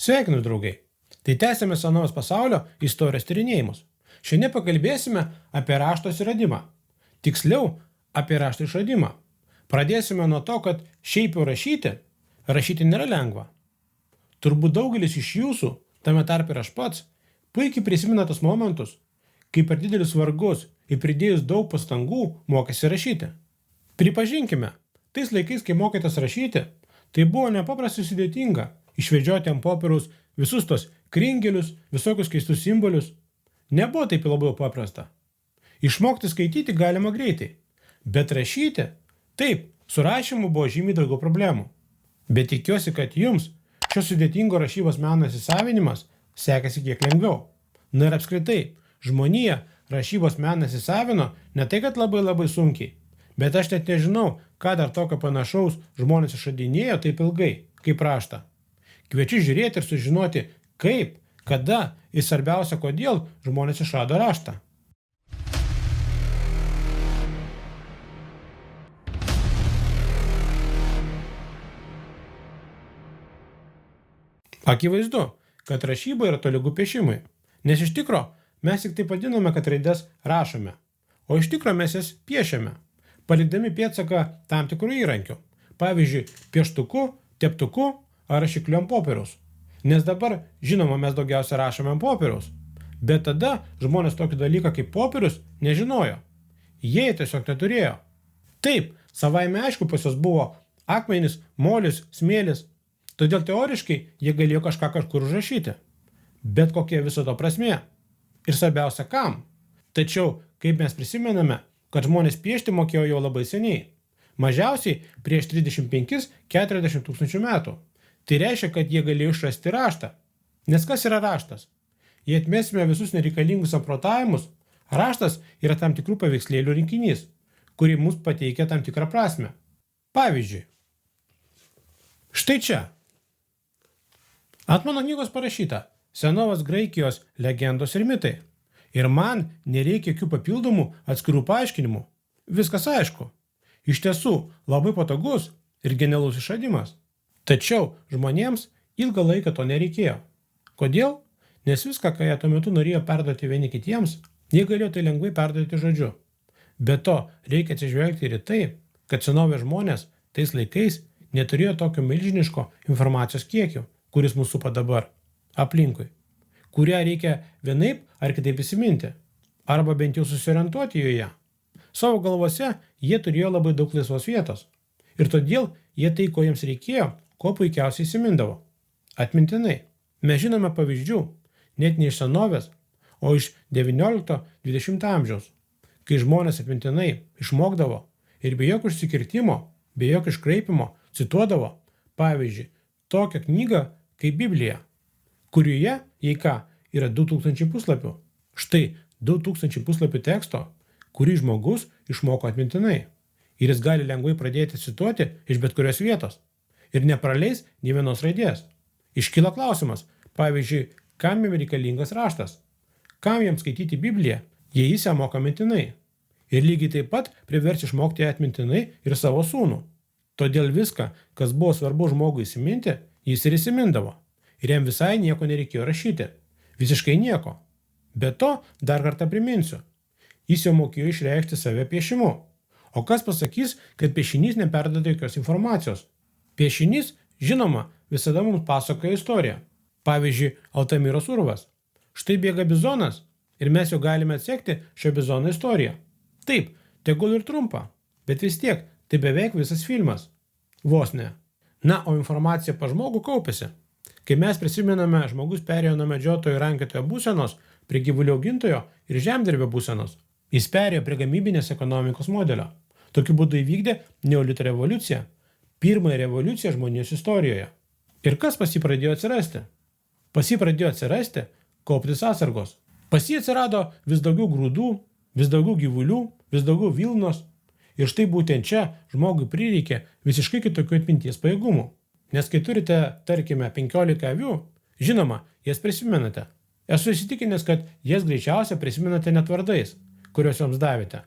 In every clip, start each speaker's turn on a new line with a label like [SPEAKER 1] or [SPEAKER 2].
[SPEAKER 1] Sveikinu, draugai. Tai tęsėme senovės pasaulio istorijos tyrinėjimus. Šiandien pakalbėsime apie rašto atsiradimą. Tiksliau, apie rašto išradimą. Pradėsime nuo to, kad šiaip jau rašyti nėra lengva. Turbūt daugelis iš jūsų, tame tarpe ir aš pats, puikiai prisimena tos momentus, kai per didelius vargus ir pridėjus daug pastangų mokėsi rašyti. Pripažinkime, tais laikais, kai mokėtės rašyti, tai buvo nepaprastai sudėtinga išvedžioti ant popieriaus visus tos kringelius, visokius keistus simbolius. Nebuvo taip labai paprasta. Išmokti skaityti galima greitai, bet rašyti, taip, su rašymu buvo žymiai daugiau problemų. Bet tikiuosi, kad jums šio sudėtingo rašybos meno įsisavinimas sekasi kiek lengviau. Na ir apskritai, žmonija rašybos meną įsisavino ne tai, kad labai sunkiai, bet aš net nežinau, ką dar tokio panašaus žmonės išradinėjo taip ilgai, kaip raštą. Kviečiu žiūrėti ir sužinoti, kaip, kada ir svarbiausia, kodėl žmonės išrado raštą. Akivaizdu, kad rašyba yra tolygu piešimui, nes iš tikro mes tik taip vadiname, kad raides rašome, o iš tikro mes jas piešiame, palikdami pėdsaką tam tikrų įrankių, pavyzdžiui, pieštuku, teptuku ar rašikliu ant popieriaus. Nes dabar, žinoma, mes daugiausia rašome ant popieriaus, bet tada žmonės tokį dalyką kaip popierius nežinojo. Jie tiesiog neturėjo. Taip, savaime aišku, pas juos buvo akmenys, molis, smėlis, todėl teoriškai jie galėjo kažkur užrašyti. Bet kokia viso to prasmė? Ir svarbiausia, kam? Tačiau, kaip mes prisimename, kad žmonės piešti mokėjo jau labai seniai. Mažiausiai prieš 35-40 tūkstančių metų. Tai reiškia, kad jie galėjo išrasti raštą. Nes kas yra raštas? Jei atmesime visus nereikalingus samprotavimus, raštas yra tam tikrų paveikslėlių rinkinys, kurį mums pateikia tam tikrą prasmę. Pavyzdžiui, štai čia. Ant mano knygos parašyta senovės Graikijos legendos ir mitai. Ir man nereikia jokių papildomų atskirų paaiškinimų. Viskas aišku. Iš tiesų, labai patogus ir genialus išradimas. Tačiau žmonėms ilgą laiką to nereikėjo. Kodėl? Nes viską, ką jie tuo metu norėjo perduoti vieni kitiems, jie galėjo tai lengvai perduoti žodžiu. Be to, reikia atsižvelgti ir į tai, kad senovės žmonės tais laikais neturėjo tokio milžiniško informacijos kiekio, kuris mūsų supa dabar, aplinkui, kurią reikia vienaip ar kitaip įsiminti, arba bent jau susiorientuoti joje. Savo galvose jie turėjo labai daug laisvos vietos. Ir todėl jie tai, ko jiems reikėjo, ko puikiausiai įsimindavo. Atmintinai. Mes žinome pavyzdžių, net ne iš senovės, o iš 19-20 amžiaus, kai žmonės atmintinai išmokdavo ir be jokio išsikirtimo, be jokio iškraipimo cituodavo, pavyzdžiui, tokią knygą kaip Biblija, kurioje, jei ką, yra 2000 puslapių. Štai 2000 puslapių teksto, kurį žmogus išmoko atmintinai. Ir jis gali lengvai pradėti cituoti iš bet kurios vietos. Ir nepraleis nė vienos raidės. Iškyla klausimas, pavyzdžiui, kam jam reikalingas raštas? Kam jam skaityti Bibliją, jei jis ją moka mintinai? Ir lygiai taip pat privers išmokti atmintinai ir savo sūnų. Todėl viską, kas buvo svarbu žmogui įsiminti, jis ir įsimindavo. Ir jam visai nieko nereikėjo rašyti. Visiškai nieko. Be to, dar kartą priminsiu, jis jau mokėjo išreikšti save piešimu. O kas pasakys, kad piešinys neperduoda jokios informacijos? Piešinys, žinoma, visada mums pasakoja istoriją. Pavyzdžiui, Altamiros urvas. Štai bėga bizonas ir mes jau galime atsekti šio bizono istoriją. Taip, tegul ir trumpa, bet vis tiek tai beveik visas filmas. Vos ne. Na, o informacija pa žmogų kaupėsi. Kai mes prisimename, žmogus perėjo nuo medžiotojo ir rankiotojo būsenos prie gyvulių augintojo ir žemdirbio būsenos. Jis perėjo prie gamybinės ekonomikos modelio. Tokiu būdu įvykdė neolito revoliuciją, pirmąją revoliuciją žmonijos istorijoje. Ir kas pas jį pradėjo atsirasti? Pas jį pradėjo atsirasti kauptis atsargos. Pas jį atsirado vis daugiau grūdų, vis daugiau gyvulių, vis daugiau vilnos. Ir štai būtent čia žmogui prireikė visiškai kitokių atminties pajėgumų. Nes kai turite, tarkime, 15 avių, žinoma, jas prisimenate. Esu įsitikinęs, kad jas greičiausiai prisimenate net vardais, kuriuos joms davėte.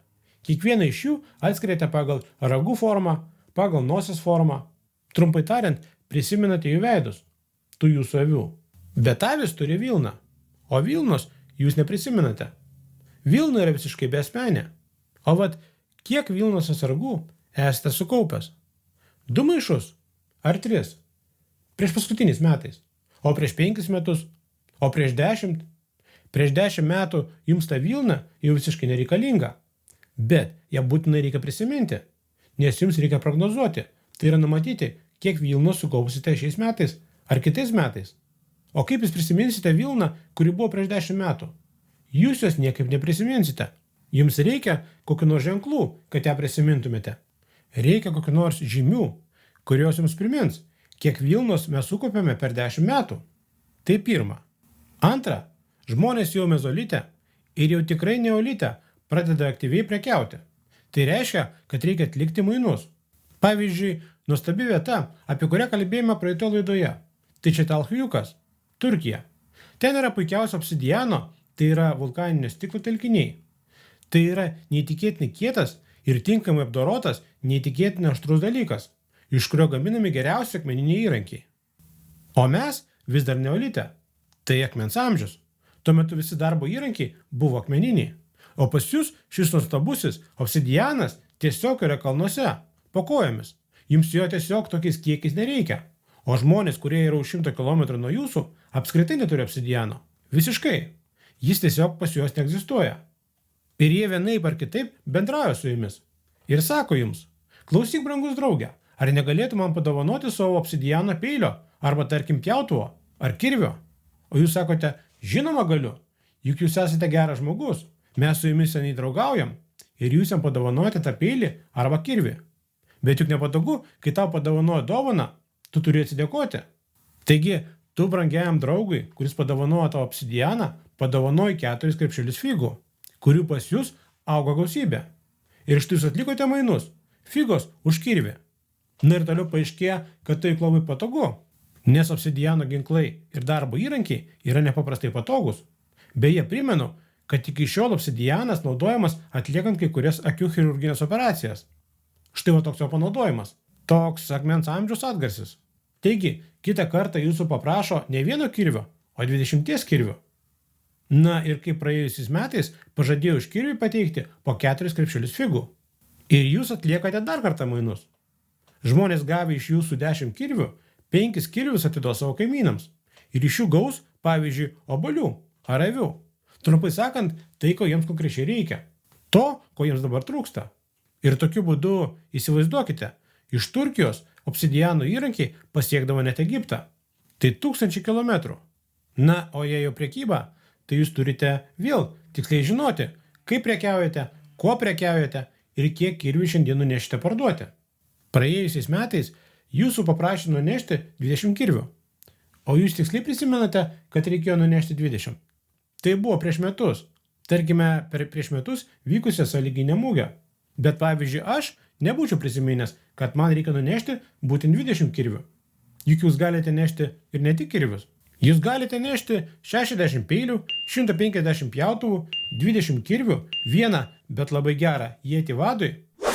[SPEAKER 1] Kiekvieną iš jų atskiriate pagal ragų formą, pagal nosies formą. Trumpai tariant, prisimenate jų veidus, tų jūsų avių. Bet avys turi Vilną, o Vilnos jūs neprisimenate. Vilna yra visiškai besmenė. O vat kiek Vilnos atsargų esate sukaupęs? 2 maišus ar 3? Prieš paskutiniais metais. O prieš 5 metus? O prieš 10? Prieš 10 metų jums ta Vilna jau visiškai nereikalinga. Bet ją būtinai reikia prisiminti, nes jums reikia prognozuoti. Tai yra numatyti, kiek Vilnos sukaupsite šiais metais ar kitais metais. O kaip jūs prisiminsite Vilną, kuri buvo prieš 10 metų? Jūs jos niekaip neprisiminsite. Jums reikia kokių nors ženklų, kad ją prisimintumėte. Reikia kokių nors žymių, kurios jums primins, kiek Vilnos mes sukaupėme per 10 metų. Tai pirma. Antra, žmonės jau mezolite ir jau tikrai neolite pradeda aktyviai prekiauti. Tai reiškia, kad reikia atlikti mainus. Pavyzdžiui, nuostabi vieta, apie kurią kalbėjome praeitoje laidoje. Tai Četalhujukas, Turkija. Ten yra puikiausio obsidiano, tai yra vulkaninio stiklo telkiniai. Tai yra neįtikėtinai kietas ir tinkamai apdorotas neįtikėtinai aštrus dalykas, iš kurio gaminami geriausi akmeniniai įrankiai. O mes vis dar neolite. Tai akmens amžius. Tuo metu visi darbo įrankiai buvo akmeniniai. O pas jūs šis nuostabusis obsidianas tiesiog yra kalnuose, po kojomis. Jums jo tiesiog tokiais kiekiais nereikia. O žmonės, kurie yra už 100 km nuo jūsų, apskritai neturi obsidiano. Visiškai. Jis tiesiog pas juos neegzistuoja. Ir jie vienaip ar kitaip bendrauja su jumis. Ir sako jums, klausyk, brangus drauge, ar negalėtų man padovanoti savo obsidiano peilio, arba tarkim pjautuvo, ar kirvio? O jūs sakote, žinoma galiu, juk jūs esate geras žmogus, mes su jumis seniai draugaujam ir jūs jam padovanojate tą peilį arba kirvį. Bet juk nepatogu, kai tau padovanoja dovaną, tu turi atsidėkoti. Taigi, tu brangiajam draugui, kuris padovanojo tavo obsidianą, padovanoji 4 krepšelius figų, kurių pas jūs auga gausybė. Ir štai jūs atlikote mainus. Figos už kirvį. Na ir toliau paaiškėja, kad tai labai patogu, nes obsidiano ginklai ir darbo įrankiai yra nepaprastai patogus. Beje, primenu, kad iki šiol obsidianas naudojamas atliekant kai kurias akių chirurginės operacijas. Štai va toks jo panaudojimas. Toks akmens amžiaus atgarsis. Taigi, kitą kartą jūsų paprašo ne vieno kirvio, o 20 kirvių. Na ir kaip praėjusiais metais pažadėjau už kirvį pateikti po 4 krepšelius figų. Ir jūs atliekate dar kartą mainus. Žmonės gavę iš jūsų 10 kirvių, 5 kirvius atiduos savo kaimynams. Ir iš jų gaus, pavyzdžiui, obuolių ar avių. Trumpai sakant, tai, ko jiems konkrečiai reikia. To, ko jiems dabar trūksta. Ir tokiu būdu, įsivaizduokite, iš Turkijos obsidiano įrankiai pasiekdavo net Egiptą. Tai 1000 kilometrų. Na, o jei jau prekyba, tai jūs turite vėl tiksliai žinoti, kaip prekiaujate, kuo prekiaujate ir kiek kirvių šiandien nunešite parduoti. Praėjusiais metais jūsų paprašė nunešti 20 kirvių, o jūs tiksliai prisimenate, kad reikėjo nunešti 20. Tai buvo prieš metus, tarkime prieš metus vykusią sąlyginę mugę. Bet pavyzdžiui, aš nebūčiau prisiminęs, kad man reikia nunešti būtent 20 kirvių. Juk jūs galite nešti ir ne tik kirvius. Jūs galite nešti 60 peilių, 150 pjautuvų, 20 kirvių, vieną, bet labai gerą ietį vadui.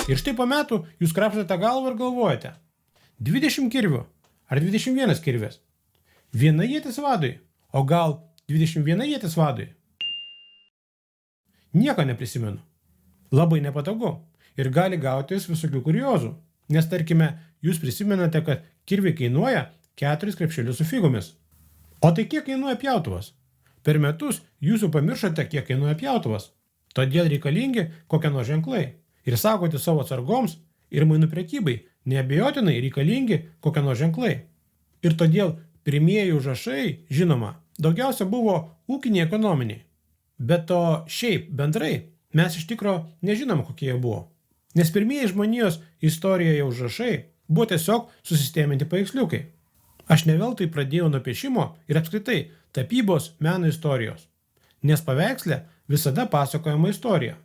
[SPEAKER 1] Ir štai po metų jūs krapštate galvą ir galvojate. 20 kirvių ar 21 kirvės? Viena ietis vadui, o gal 21 ietis vadui? Nieko neprisimenu. Labai nepatogu ir gali gautis visokių kuriozų. Nes tarkime, jūs prisimenate, kad kirviai kainuoja 4 krepšelius su figomis. O tai kiek kainuoja pjautuvas? Per metus jūs jau pamiršote, kiek kainuoja pjautuvas. Todėl reikalingi kokie nors ženklai. Ir saugoti savo atsargoms ir mainų prekybai neabejotinai reikalingi kokie nors ženklai. Ir todėl pirmieji užrašai, žinoma, daugiausia buvo ūkiniai ekonominiai. Bet to šiaip bendrai mes iš tikro nežinom, kokie jie buvo. Nes pirmieji žmonijos istorijoje užrašai buvo tiesiog susisteminti paveiksliukai. Aš ne veltui pradėjau nuo piešimo ir apskritai tapybos meno istorijos. Nes paveiksle visada pasakojama istorija.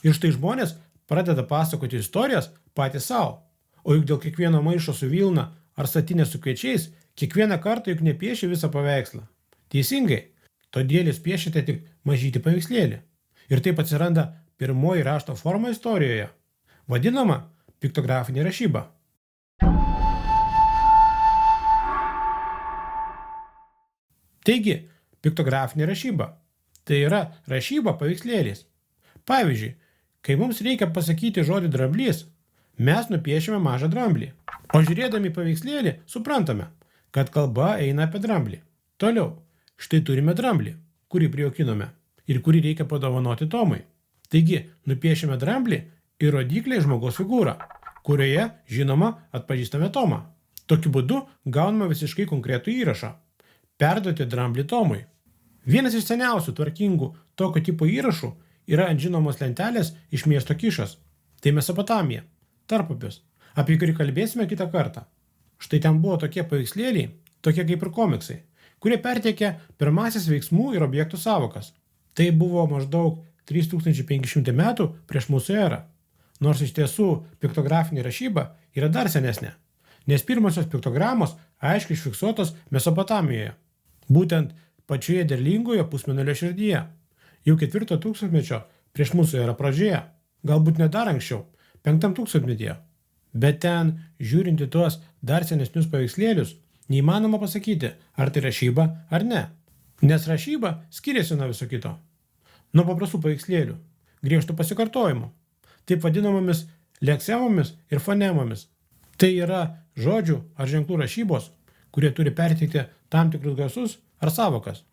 [SPEAKER 1] Ir štai žmonės pradeda pasakoti istorijas patys savo. O juk dėl kiekvieno maišo su vilna ar statinė su kviečiais, kiekvieną kartą juk nepiešia visą paveikslą. Teisingai, todėl jūs piešite tik mažytį paveikslėlį. Ir taip atsiranda pirmoji rašto forma istorijoje, vadinama piktografinė rašyba. Taigi, piktografinė rašyba. Tai yra rašyba paveikslėliais. Pavyzdžiui, kai mums reikia pasakyti žodį dramblys, mes nupiešime mažą dramblį. O žiūrėdami paveikslėlį suprantame, kad kalba eina apie dramblį. Toliau, štai turime dramblį, kurį prijaukinome ir kurį reikia padovanoti Tomui. Taigi, nupiešime dramblį ir rodiklį žmogaus figūrą, kurioje, žinoma, atpažįstame Tomą. Tokiu būdu gauname visiškai konkretų įrašą. Perduoti dramblį Tomui. Vienas iš seniausių tvarkingų tokio tipo įrašų yra ant žinomos lentelės iš miesto Kišas. Tai Mesopotamija, Tarpupis, apie kurį kalbėsime kitą kartą. Štai ten buvo tokie paveikslėliai, tokie kaip ir komiksai, kurie perteikė pirmasis veiksmų ir objektų savokas. Tai buvo maždaug 3500 metų prieš mūsų erą. Nors iš tiesų piktografinė rašyba yra dar senesnė, nes pirmosios piktogramos aiškiai užfiksuotos Mesopotamijoje, būtent pačioje derlingoje pusmėnulio širdyje, jau 4 tūkstantmečio prieš mūsų erą pradžioje, galbūt net dar anksčiau, 5 tūkstantmetyje. Bet ten, žiūrint į tuos dar senesnius paveikslėlius, neįmanoma pasakyti, ar tai rašyba ar ne, nes rašyba skiriasi nuo viso kito. Nuo paprastų paveikslėlių, griežtų pasikartojimų, taip vadinamomis leksemomis ir fonemomis. Tai yra žodžių ar ženklų rašybos, kurie turi perteikti tam tikrus garsus ar savokas.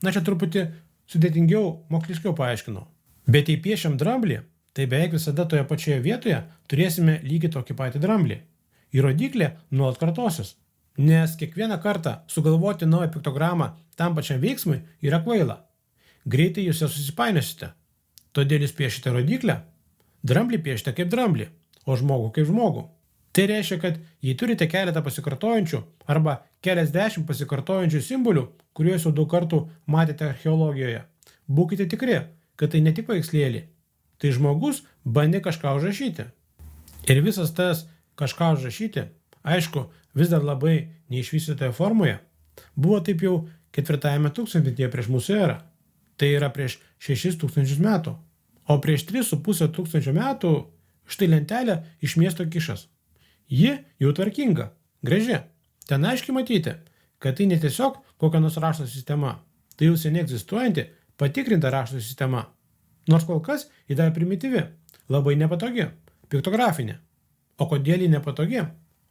[SPEAKER 1] Na, čia truputį sudėtingiau, moksliškiau paaiškinau. Bet jei piešiam dramblį, tai beveik visada toje pačioje vietoje turėsime lygiai tokį patį dramblį. Ir rodiklė nuolat kartosis, nes kiekvieną kartą sugalvoti naują piktogramą tam pačiam veiksmui yra kvaila. Greitai jūs ją susipainiosite. Todėl jūs piešite rodiklę, dramblį piešite kaip dramblį, o žmogų kaip žmogų. Tai reiškia, kad jei turite keletą pasikartojančių arba keliasdešimt pasikartojančių simbolių, kuriuos jau daug kartų matėte archeologijoje, būkite tikri, kad tai ne tik paveikslėliai. Tai žmogus bandė kažką užrašyti. Ir visas tas kažką užrašyti, aišku, vis dar labai neišvystytoje formoje, buvo taip jau 4 tūkstantmetyje prieš mūsų erą. Tai yra prieš 6000 metų. O prieš 3,5 tūkstančio metų štai lentelė iš miesto Kišas. Ji jau tvarkinga, graži. Ten aiškiai matyti, kad tai ne tiesiog kokia nors rašto sistema. Tai jau seniai egzistuojanti, patikrinta rašto sistema. Nors kol kas ji dar primityvi, labai nepatogi, piktografinė. O kodėl ji nepatogi?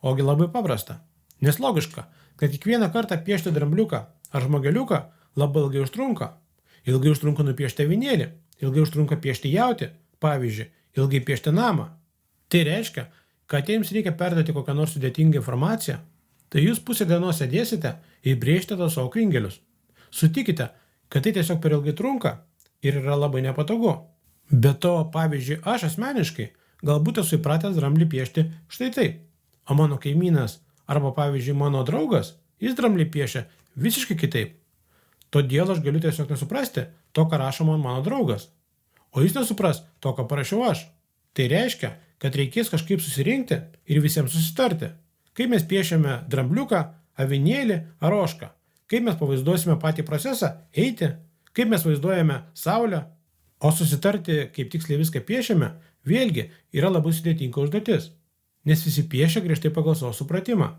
[SPEAKER 1] Ogi labai paprasta. Nes logiška, kad kiekvieną kartą piešti drambliuką ar žmogeliuką labai ilgai užtrunka. Ilgai užtrunka nupiešti avinėlį, ilgai užtrunka piešti jautį, pavyzdžiui, ilgai piešti namą. Tai reiškia, kad jums reikia perduoti kokią nors sudėtingą informaciją, tai jūs pusę dienos sėdėsite ir brėžite tos savo kringelius. Sutikite, kad tai tiesiog per ilgai trunka ir yra labai nepatogu. Be to, pavyzdžiui, aš asmeniškai galbūt esu įpratęs dramblį piešti štai taip, o mano kaimynas arba, pavyzdžiui, mano draugas, jis dramblį piešia visiškai kitaip. Todėl aš galiu tiesiog nesuprasti to, ką rašo mano draugas. O jis nesupras to, ką parašiau aš. Tai reiškia, kad reikės kažkaip susirinkti ir visiems susitarti. Kaip mes piešiame drambliuką, avinėlį ar ožką. Kaip mes pavaizduosime patį procesą eiti. Kaip mes vaizduojame saulę. O susitarti, kaip tiksliai viską piešiame, vėlgi yra labai sudėtinga užduotis. Nes visi piešia griežtai pagal savo supratimą.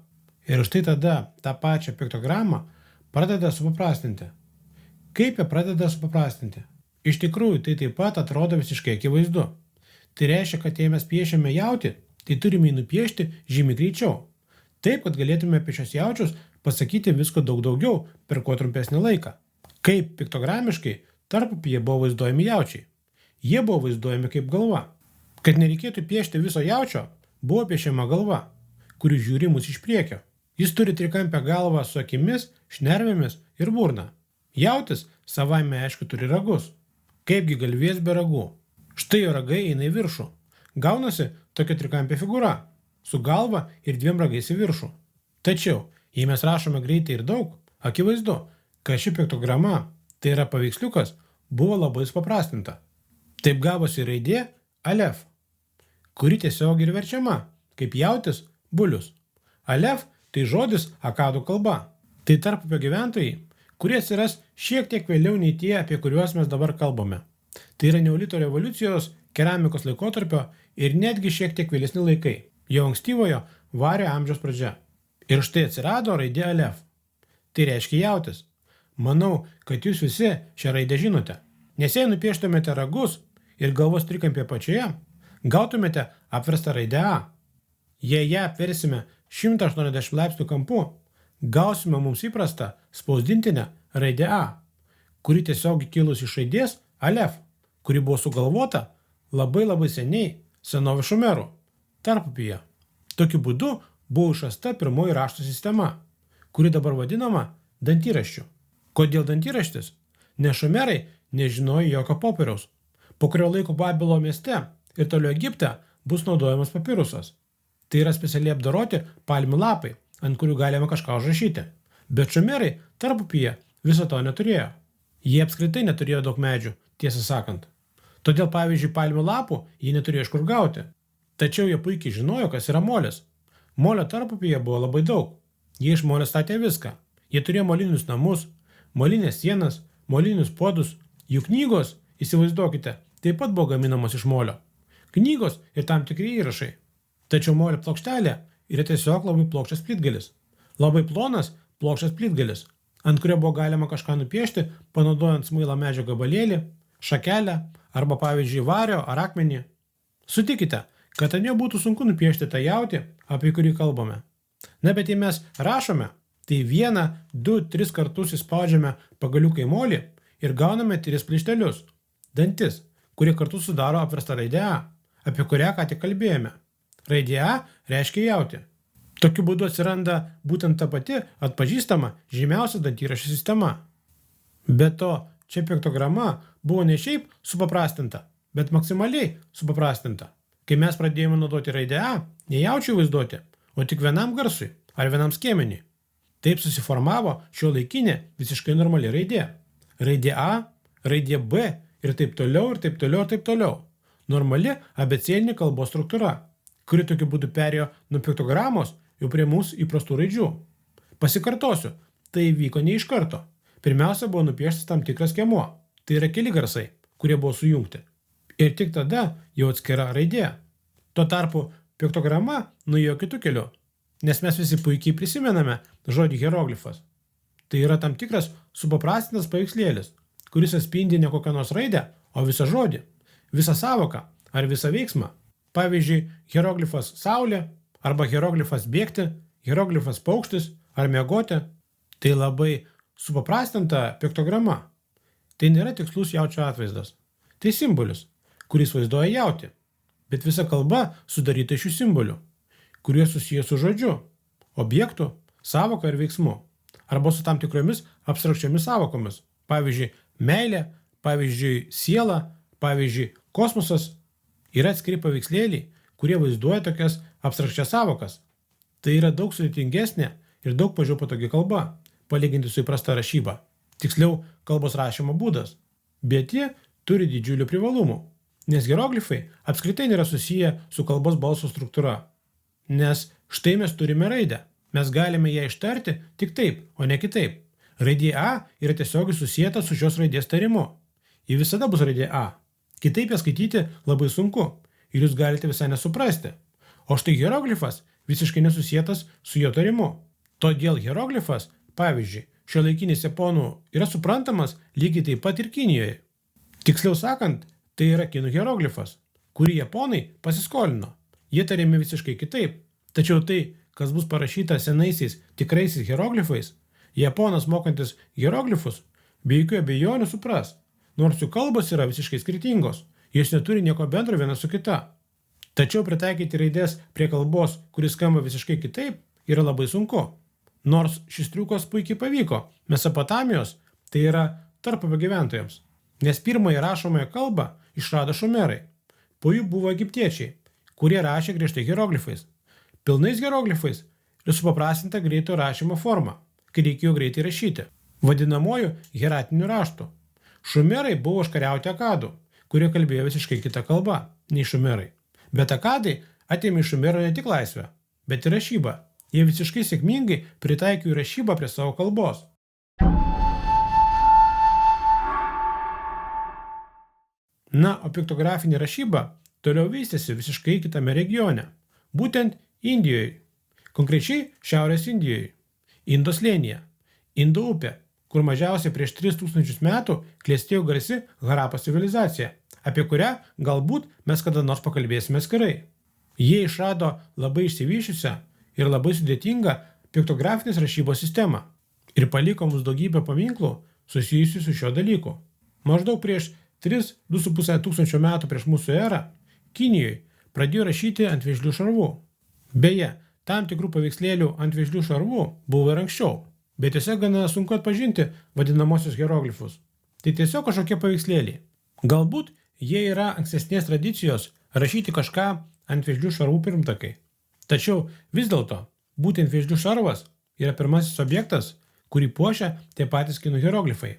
[SPEAKER 1] Ir štai tada tą pačią piktogramą pradeda supaprastinti. Kaip jie pradeda supaprastinti? Iš tikrųjų, tai taip pat atrodo visiškai akivaizdu. Tai reiškia, kad jei mes piešiame jautį, tai turime jį nupiešti žymiai greičiau. Taip, kad galėtume apie šios jaučius pasakyti visko daug daugiau per kuo trumpesnį laiką. Kaip piktogramiškai tarpupyje buvo vaizduojami jaučiai. Jie buvo vaizduojami kaip galva. Kad nereikėtų piešti viso jaučio, buvo piešiama galva, kuri žiūri mus iš priekio. Jis turi trikampę galvą su akimis, šnervėmis ir burna. Jautis savaime aišku turi ragus. Kaipgi galvės be ragų? Štai jo ragai eina į viršų. Gaunasi tokia trikampė figūra, su galva ir 2 ragais į viršų. Tačiau, jei mes rašome greitai ir daug, akivaizdu, kad ši piktograma, tai yra paveiksliukas, buvo labai supaprastinta. Taip gavosi raidė Alef, kuri tiesiog ir verčiama, kaip jautis bulius. Alef tai žodis akadų kalba. Tai tarpupio gyventojai, kurie atsiras šiek tiek vėliau nei tie, apie kuriuos mes dabar kalbame. Tai yra neolito revoliucijos, keramikos laikotarpio ir netgi šiek tiek vėlesni laikai, jau ankstyvojo vario amžiaus pradžia. Ir štai atsirado raidė Alef. Tai reiškia jautis. Manau, kad jūs visi šią raidę žinote. Nes jei nupieštumėte ragus ir galvos trikampį apačioje, gautumėte apverstą raidę A. Jei ją apversime 180 laipsnių kampu, gausime mums įprastą spausdintinę raidę A, kuri tiesiog kilus iš raidės Alef, kuri buvo sugalvota labai seniai senovės šumerų tarpupyje. Tokiu būdu buvo išrasta pirmoji rašto sistema, kuri dabar vadinama dantyraščiu. Kodėl dantyraštis? Nes šumerai nežinojo jokio popieriaus. Po kurio laiko Babilo mieste ir toliau Egipte bus naudojamas papirusas. Tai yra specialiai apdoroti palmių lapai, ant kurių galima kažką užrašyti. Bet šumerai tarpupyje viso to neturėjo. Jie apskritai neturėjo daug medžių, tiesą sakant. Todėl, pavyzdžiui, palmių lapų jie neturėjo iš kur gauti. Tačiau jie puikiai žinojo, kas yra molis. Molio tarpupyje buvo labai daug. Jie iš molio statė viską. Jie turėjo molinius namus, molinės sienas, molinius puodus. Jų knygos, įsivaizduokite, taip pat buvo gaminamos iš molio. Knygos ir tam tikri įrašai. Tačiau molio plokštelė yra tiesiog labai plokščias plytgalis. Labai plonas plokščias plytgalis, ant kurio buvo galima kažką nupiešti, panaudojant smailą medžio gabalėlį, šakelę arba, pavyzdžiui, vario ar akmenį. Sutikite, kad ant jo būtų sunku nupiešti tą jautį, apie kurį kalbame. Na, bet jei mes rašome, tai 1, 2, 3 kartus įspaudžiame pagaliuką į molį ir gauname 3 plyštelius – dantis, kurie kartu sudaro apverstą raidę A, apie kurią ką tik kalbėjome. Raidė A reiškia jautį. Tokiu būdu atsiranda būtent ta pati atpažįstama žymiausia dantyraščio sistema. Be to, čia piktograma buvo ne šiaip supaprastinta, bet maksimaliai supaprastinta. Kai mes pradėjome naudoti raidę A, ne jaučiui vaizduoti, o tik vienam garsui ar vienam skėmeniui. Taip susiformavo šiuolaikinė visiškai normali raidė. Raidė A, raidė B ir taip toliau, ir taip toliau, ir taip toliau. Normali abėcėlinė kalbos struktūra, kuri tokiu būdu perėjo nuo piktogramos jau prie mūsų įprastų raidžių. Pasikartosiu, tai vyko ne iš karto. Pirmiausia buvo nupieštas tam tikras skiemuo, tai yra keli garsai, kurie buvo sujungti. Ir tik tada jau atskira raidė. Tuo tarpu piktograma nuėjo kitu keliu, nes mes visi puikiai prisimename žodį hieroglifas. Tai yra tam tikras supaprastintas paveikslėlis, kuris atspindi ne kokią nors raidę, o visą žodį, visą sąvoką ar visą veiksmą. Pavyzdžiui, hieroglifas saulė, arba hieroglifas bėgti, hieroglifas paukštis ar miegoti. Tai labai supaprastinta piktograma. Tai nėra tikslus jaučio atvaizdas. Tai simbolis, kuris vaizduoja jautį, bet visa kalba sudaryta iš šių simbolių, kurie susiję su žodžiu, objektu, sąvoka ir veiksmu, arba su tam tikromis abstrakčiomis sąvokomis. Pavyzdžiui, meilė, pavyzdžiui, siela, pavyzdžiui, kosmosas. Yra atskiri paveikslėliai, kurie vaizduoja tokias abstrakčias sąvokas. Tai yra daug sudėtingesnė ir daug mažiau patogi kalba, palyginti su įprasta rašyba. Tiksliau, kalbos rašymo būdas. Bet jie turi didžiulių privalumų, nes hieroglifai apskritai nėra susiję su kalbos balso struktūra. Nes štai mes turime raidę. Mes galime ją ištarti tik taip, o ne kitaip. Raidė A yra tiesiogiai susieta su šios raidės tarimu. Ji visada bus raidė A. Kitaip ją skaityti labai sunku ir jūs galite visai nesuprasti. O štai hieroglifas visiškai nesusietas su jo tarimu. Todėl hieroglifas, pavyzdžiui, šiuolaikinis japonų yra suprantamas lygiai taip pat ir Kinijoje. Tiksliau sakant, tai yra kinų hieroglifas, kurį japonai pasiskolino. Jie tariami visiškai kitaip. Tačiau tai, kas bus parašyta senaisiais tikraisiais hieroglifais, japonas mokantis hieroglifus be jokių abejonių supras. Nors jų kalbos yra visiškai skirtingos, jos neturi nieko bendro viena su kita. Tačiau pritaikyti raidės prie kalbos, kuris skamba visiškai kitaip, yra labai sunku. Nors šis triukas puikiai pavyko Mesopotamijos, tai yra tarpupio gyventojams. Nes pirmąją rašomąją kalbą išrado šumerai. Po jų buvo egiptiečiai, kurie rašė griežtai hieroglifais. Pilnais hieroglifais ir supaprastinta greito rašymo forma, kai reikėjo greitai rašyti, vadinamoju hieratiniu raštu. Šumerai buvo užkariauti akadų, kurie kalbėjo visiškai kitą kalbą nei šumerai. Bet akadai atėmė iš šumero ne tik laisvę, bet ir rašybą. Jie visiškai sėkmingai pritaikė rašybą prie savo kalbos. Na, o piktografinė rašyba toliau vystėsi visiškai kitame regione, būtent Indijoje, konkrečiai Šiaurės Indijoje, Indo slėnyje, Indo upė, kur mažiausiai prieš 3000 metų klestėjo garsi Harapos civilizacija, apie kurią galbūt mes kada nors pakalbėsime atskirai. Jie išrado labai išsivyščiusią ir labai sudėtingą piktografinės rašybos sistemą ir paliko mums daugybę paminklų susijusių su šio dalyku. Maždaug prieš 3–2,5 tūkstančio metų prieš mūsų erą Kinijoje pradėjo rašyti ant vėžlių šarvų. Beje, tam tikrų paveikslėlių ant vėžlių šarvų buvo ir anksčiau, bet tiesiog gana sunku atpažinti vadinamosius hieroglifus. Tai tiesiog kažkokie paveikslėliai. Galbūt jie yra ankstesnės tradicijos rašyti kažką ant vėžlių šarvų pirmtakai. Tačiau vis dėlto, būtent vėžlių šarvas yra pirmasis objektas, kurį puošia tie patys kinų hieroglifai.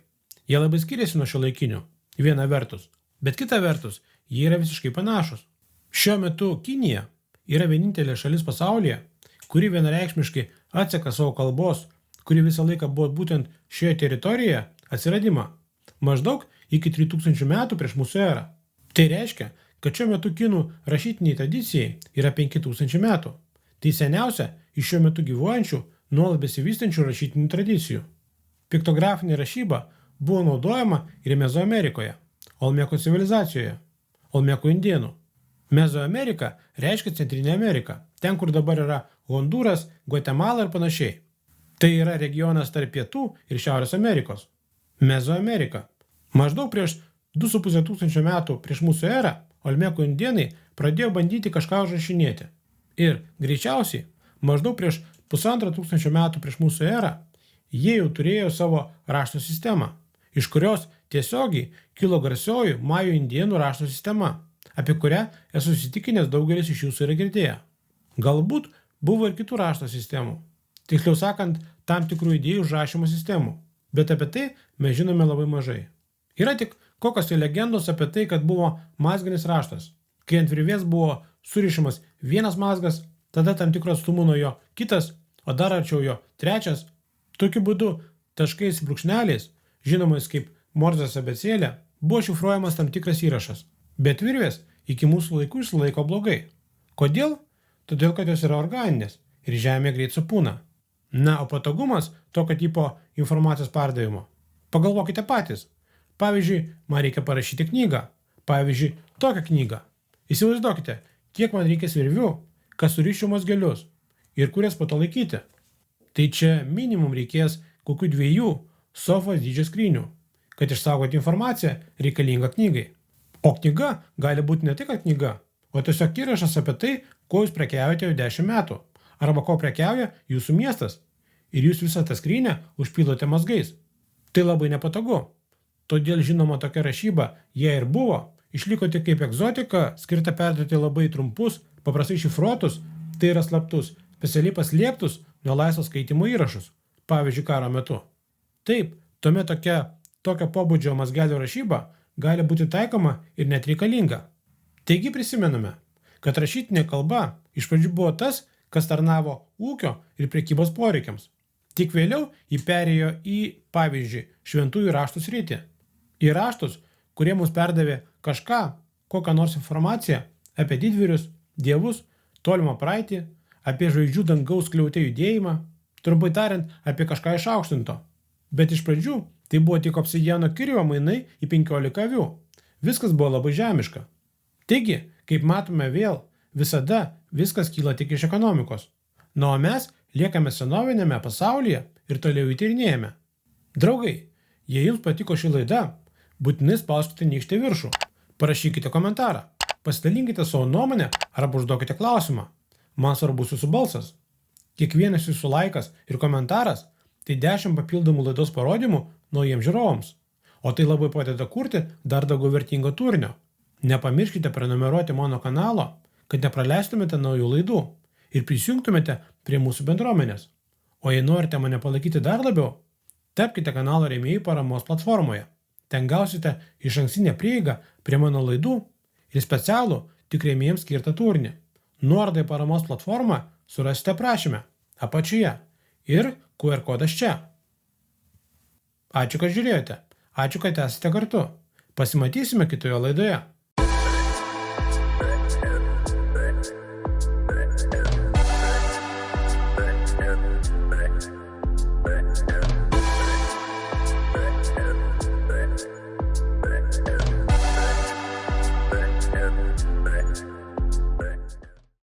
[SPEAKER 1] Jie labai skiriasi nuo šiuolaikinių, viena vertus, bet kita vertus, jie yra visiškai panašus. Šiuo metu Kinija yra vienintelė šalis pasaulyje, kuri vienareikšmiškai atseka savo kalbos, kuri visą laiką buvo būtent šioje teritorijoje, atsiradimą, maždaug iki 3000 metų prieš mūsų erą. Tai reiškia, kad šiuo metu kinų rašytiniai tradicijai yra 5000 metų. Tai seniausia iš šiuo metu gyvuojančių, nuolat besivystančių rašytinių tradicijų. Piktografinė rašyba buvo naudojama ir Mezoamerikoje, Olmeko civilizacijoje, Olmeko indėnų. Mezoamerika reiškia Centrinė Amerika, ten kur dabar yra Honduras, Gvatemala ir panašiai. Tai yra regionas tarp Pietų ir Šiaurės Amerikos. Mezoamerika. Maždaug prieš 2,5 tūkstančio metų prieš mūsų erą Olmeko indėnai pradėjo bandyti kažką užrašinėti. Ir greičiausiai, maždaug prieš 1,5 tūkstančio metų prieš mūsų erą, jie jau turėjo savo rašto sistemą, iš kurios tiesiogiai kilo garsioji majų indėnų rašto sistema, apie kurią esu įsitikinęs daugelis iš jūsų yra girdėję. Galbūt buvo ir kitų rašto sistemų, tiksliau sakant, tam tikrų idėjų užrašymo sistemų, bet apie tai mes žinome labai mažai. Yra tik kokios tai legendos apie tai, kad buvo mazginis raštas, kai ant virvės buvo surišamas vienas mazgas, tada tam tikro atstumu nuo jo kitas, o dar arčiau jo trečias. Tokiu būdu taškais ir brūkšneliais, žinomais kaip Morzės abėcėlė, buvo šifruojamas tam tikras įrašas. Bet virvės iki mūsų laikų išsilaiko blogai. Kodėl? Todėl, kad jos yra organinės ir žemė greit supūna. Na, o patogumas tokio tipo informacijos perdavimo. Pagalvokite patys. Pavyzdžiui, man reikia parašyti knygą. Pavyzdžiui, tokią knygą. Įsivaizduokite, kiek man reikės virvių, kad suriščiau mazgelius ir kurias po to laikyti. Tai čia minimum reikės kokių 2 sofos dydžio skrynių, kad išsaugoti informaciją reikalingą knygai. O knyga gali būti ne tik knyga, o tiesiog įrašas apie tai, ko jūs prekiaujate jau 10 metų, arba ko prekiauja jūsų miestas, ir jūs visą tą skrynę užpilote mazgais. Tai labai nepatogu. Todėl žinoma tokia rašyba, jie ir buvo, išliko tik kaip egzotika, skirta perduoti labai trumpus, paprastai šifruotus, tai yra slaptus, specialiai paslėptus nuo laisvo skaitimo įrašus, pavyzdžiui, karo metu. Taip, tuomet tokio pobūdžio mazgelio rašyba gali būti taikoma ir net reikalinga. Taigi prisimename, kad rašytinė kalba iš pradžių buvo tas, kas tarnavo ūkio ir prekybos poreikiams. Tik vėliau jį perėjo į, pavyzdžiui, šventųjų raštų sritį. Į raštus, kurie mums perdavė kažką, kokią nors informaciją apie didvyrius, dievus, tolimą praeitį, apie žvaigždžių dangaus skliaute judėjimą, trumpai tariant, apie kažką išaukštinto. Bet iš pradžių tai buvo tik obsidiano kirvio mainai į 15 avių. Viskas buvo labai žemiška. Taigi, kaip matome vėl, visada viskas kyla tik iš ekonomikos. Na, o mes liekame senovinėme pasaulyje ir toliau įtyrinėjame. Draugai, jei jums patiko ši laida, būtinai spauskite nykštį viršų. Parašykite komentarą, pasidalinkite savo nuomonę arba užduokite klausimą. Man svarbus jūsų balsas. Kiekvienas jūsų laikas ir komentaras tai 10 papildomų laidos parodymų naujiems žiūrovams. O tai labai padeda kurti dar daugiau vertingo turinio. Nepamirškite prenumeruoti mano kanalo, kad nepraleistumėte naujų laidų ir prisijungtumėte prie mūsų bendruomenės. O jei norite mane palaikyti dar labiau, tapkite kanalo rėmėjų paramos platformoje. Ten gausite išankstinę prieigą prie mano laidų ir specialų tik rėmėjams skirtą turinį. Nuorodą į paramos platformą surasite aprašyme, apačioje ir QR kodas čia. Ačiū, kad žiūrėjote. Ačiū, kad esate kartu. Pasimatysime kitoje laidoje.